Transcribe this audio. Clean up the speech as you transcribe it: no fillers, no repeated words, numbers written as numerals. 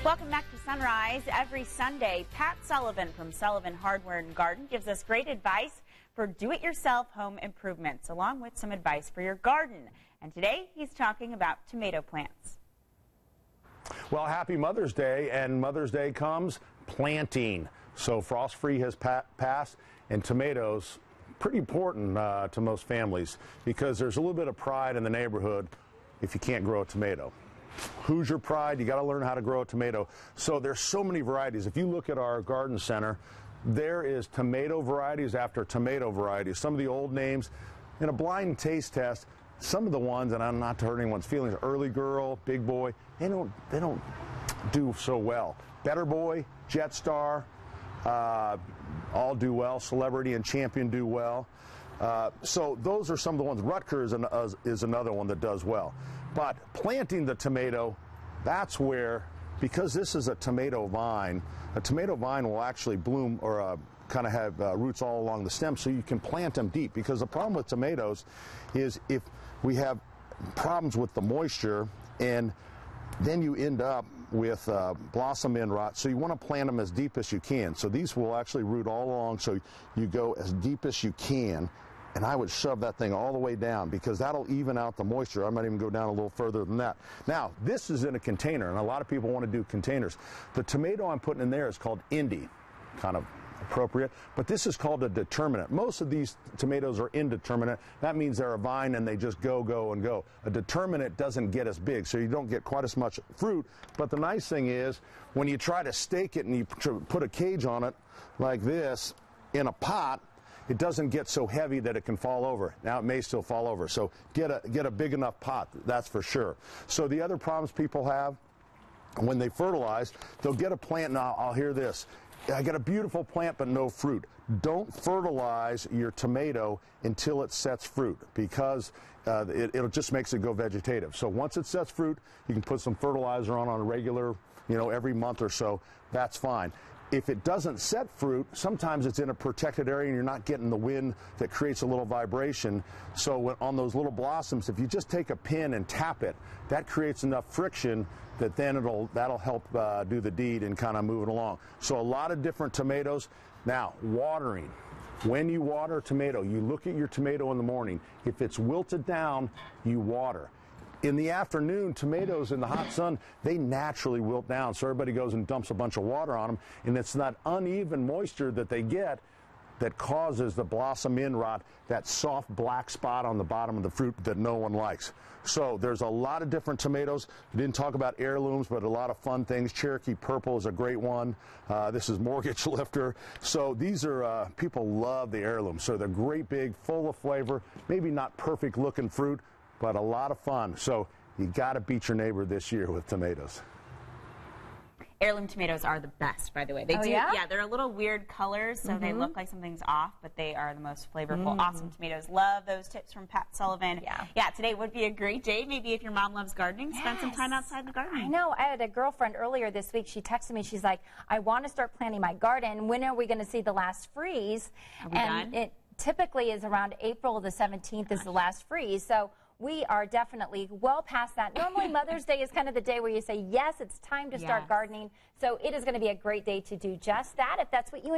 Welcome back to Sunrise. Every Sunday, Pat Sullivan from Sullivan Hardware and Garden gives us great advice for do-it-yourself home improvements, along with some advice for your garden. And today, he's talking about tomato plants. Well, happy Mother's Day, and Mother's Day comes planting. So frost-free has passed, and tomatoes, pretty important to most families, because there's a little bit of pride in the neighborhood if you can't grow a tomato. Who's your pride? You got to learn how to grow a tomato. So there's so many varieties. If you look at our garden center, there is tomato varieties after tomato varieties. Some of the old names, in a blind taste test, some of the ones, and I'm not to hurt anyone's feelings, Early Girl, Big Boy, they don't do so well. Better Boy, Jet Star, all do well. Celebrity and Champion do well. So those are some of the ones. Rutgers is another one that does well. But planting the tomato, that's where, because this is a tomato vine will actually bloom or kind of have roots all along the stem, so you can plant them deep. Because the problem with tomatoes is if we have problems with the moisture, and then you end up with blossom end rot, so you want to plant them as deep as you can. So these will actually root all along, so you go as deep as you can. And I would shove that thing all the way down, because that'll even out the moisture. I might even go down a little further than that. Now, this is in a container, and a lot of people want to do containers. The tomato I'm putting in there is called Indy, kind of appropriate, but this is called a determinate. Most of these tomatoes are indeterminate. That means they're a vine and they just go, go, and go. A determinate doesn't get as big, so you don't get quite as much fruit. But the nice thing is, when you try to stake it and you put a cage on it like this in a pot, it doesn't get so heavy that it can fall over. Now, it may still fall over, so get a big enough pot, that's for sure. So the other problems people have when they fertilize, they'll get a plant, and I'll hear this: I got a beautiful plant but no fruit. Don't fertilize your tomato until it sets fruit, because it just makes it go vegetative. So once it sets fruit, you can put some fertilizer on a regular, every month or so. That's fine. If it doesn't set fruit, sometimes it's in a protected area and you're not getting the wind that creates a little vibration. So on those little blossoms, if you just take a pin and tap it, that creates enough friction that then that'll help do the deed and kind of move it along. So a lot of different tomatoes. Now, watering. When you water a tomato, you look at your tomato in the morning. If it's wilted down, you water. In the afternoon, tomatoes in the hot sun, they naturally wilt down, so everybody goes and dumps a bunch of water on them, and it's that uneven moisture that they get that causes the blossom end rot, that soft black spot on the bottom of the fruit that no one likes. So there's a lot of different tomatoes. We didn't talk about heirlooms, but a lot of fun things. Cherokee Purple is a great one. This is Mortgage Lifter. So these are, people love the heirlooms. So they're great, big, full of flavor, maybe not perfect looking fruit, but a lot of fun. So you got to beat your neighbor this year with tomatoes. Heirloom tomatoes are the best, by the way. They do. Yeah, they're a little weird colors, so they look like something's off, but they are the most flavorful, awesome tomatoes. Love those tips from Pat Sullivan. Yeah, today would be a great day. Maybe if your mom loves gardening, spend some time outside the garden. I know. I had a girlfriend earlier this week. She texted me. She's like, I want to start planting my garden. When are we going to see the last freeze? Are we done? It typically is around April the 17th is the last freeze. So we are definitely well past that. Normally, Mother's Day is kind of the day where you say, yes, it's time to start gardening. So it is going to be a great day to do just that, if that's what you